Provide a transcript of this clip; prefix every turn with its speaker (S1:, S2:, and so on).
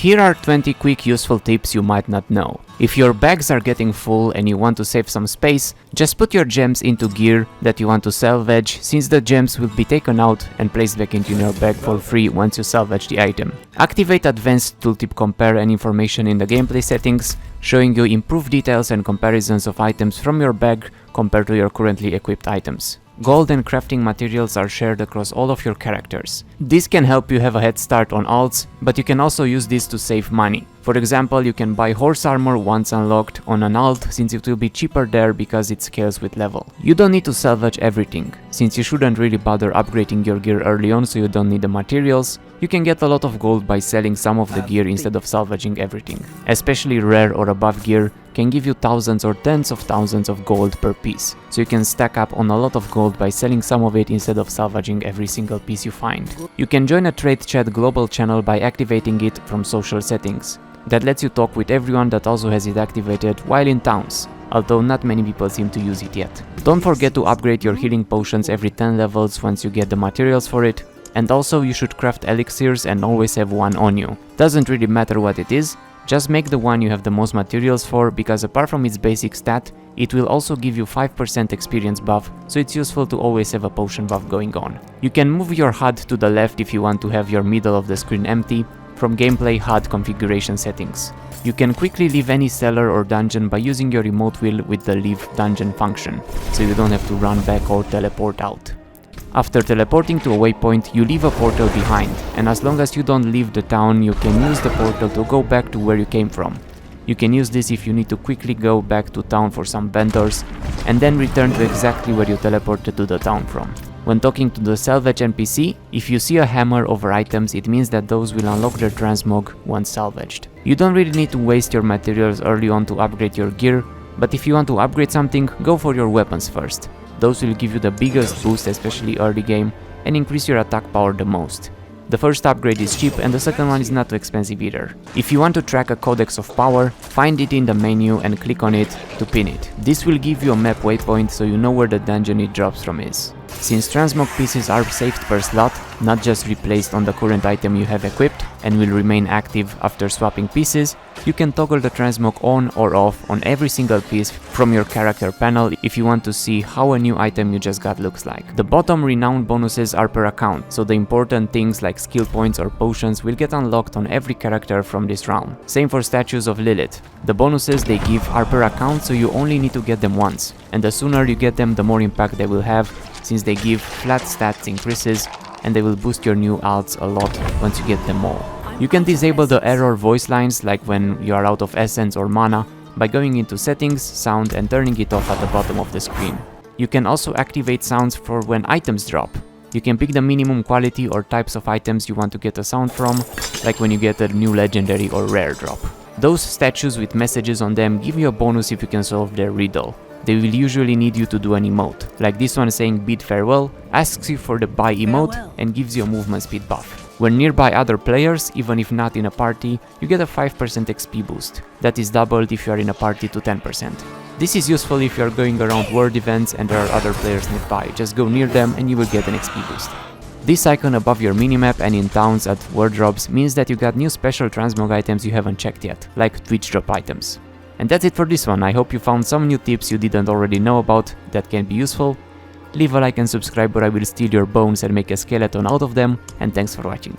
S1: Here are 20 quick useful tips you might not know. If your bags are getting full and you want to save some space, just put your gems into gear that you want to salvage, since the gems will be taken out and placed back into your bag for free once you salvage the item. Activate Advanced Tooltip Compare and information in the gameplay settings, showing you improved details and comparisons of items from your bag compared to your currently equipped items. Gold and crafting materials are shared across all of your characters. This can help you have a head start on alts, but you can also use this to save money. For example, you can buy horse armor once unlocked on an alt, since it will be cheaper there because it scales with level. You don't need to salvage everything, since you shouldn't really bother upgrading your gear early on, so you don't need the materials. You can get a lot of gold by selling some of the gear instead of salvaging everything. Especially rare or above gear can give you thousands or tens of thousands of gold per piece, so you can stack up on a lot of gold by selling some of it instead of salvaging every single piece you find. You can join a trade chat global channel by activating it from social settings. That lets you talk with everyone that also has it activated while in towns, although not many people seem to use it yet. Don't forget to upgrade your healing potions every 10 levels once you get the materials for it, and also you should craft elixirs and always have one on you. Doesn't really matter what it is, just make the one you have the most materials for, because apart from its basic stat, it will also give you 5% experience buff, so it's useful to always have a potion buff going on. You can move your HUD to the left if you want to have your middle of the screen empty, from gameplay HUD configuration settings. You can quickly leave any cellar or dungeon by using your remote wheel with the leave dungeon function, so you don't have to run back or teleport out. After teleporting to a waypoint, you leave a portal behind, and as long as you don't leave the town, you can use the portal to go back to where you came from. You can use this if you need to quickly go back to town for some vendors, and then return to exactly where you teleported to the town from. When talking to the salvage NPC, if you see a hammer over items, it means that those will unlock their transmog once salvaged. You don't really need to waste your materials early on to upgrade your gear, but if you want to upgrade something, go for your weapons first. Those will give you the biggest boost, especially early game, and increase your attack power the most. The first upgrade is cheap and the second one is not too expensive either. If you want to track a codex of power, find it in the menu and click on it to pin it. This will give you a map waypoint so you know where the dungeon it drops from is. Since transmog pieces are saved per slot, not just replaced on the current item you have equipped, and will remain active after swapping pieces, you can toggle the transmog on or off on every single piece from your character panel if you want to see how a new item you just got looks like. The bottom renown bonuses are per account, so the important things like skill points or potions will get unlocked on every character from this round. Same for statues of Lilith. The bonuses they give are per account, so you only need to get them once, and the sooner you get them, the more impact they will have, since they give flat stats increases and they will boost your new alts a lot once you get them all. You can disable the error voice lines, like when you are out of essence or mana, by going into settings, sound, and turning it off at the bottom of the screen. You can also activate sounds for when items drop. You can pick the minimum quality or types of items you want to get a sound from, like when you get a new legendary or rare drop. Those statues with messages on them give you a bonus if you can solve their riddle. They will usually need you to do an emote, like this one saying bid farewell, asks you for the buy emote and gives you a movement speed buff. When nearby other players, even if not in a party, you get a 5% XP boost. That is doubled if you are in a party to 10%. This is useful if you are going around world events and there are other players nearby. Just go near them and you will get an XP boost. This icon above your minimap and in towns at wardrobes means that you got new special transmog items you haven't checked yet, like Twitch drop items. And that's it for this one. I hope you found some new tips you didn't already know about that can be useful. Leave a like and subscribe or I will steal your bones and make a skeleton out of them, and thanks for watching.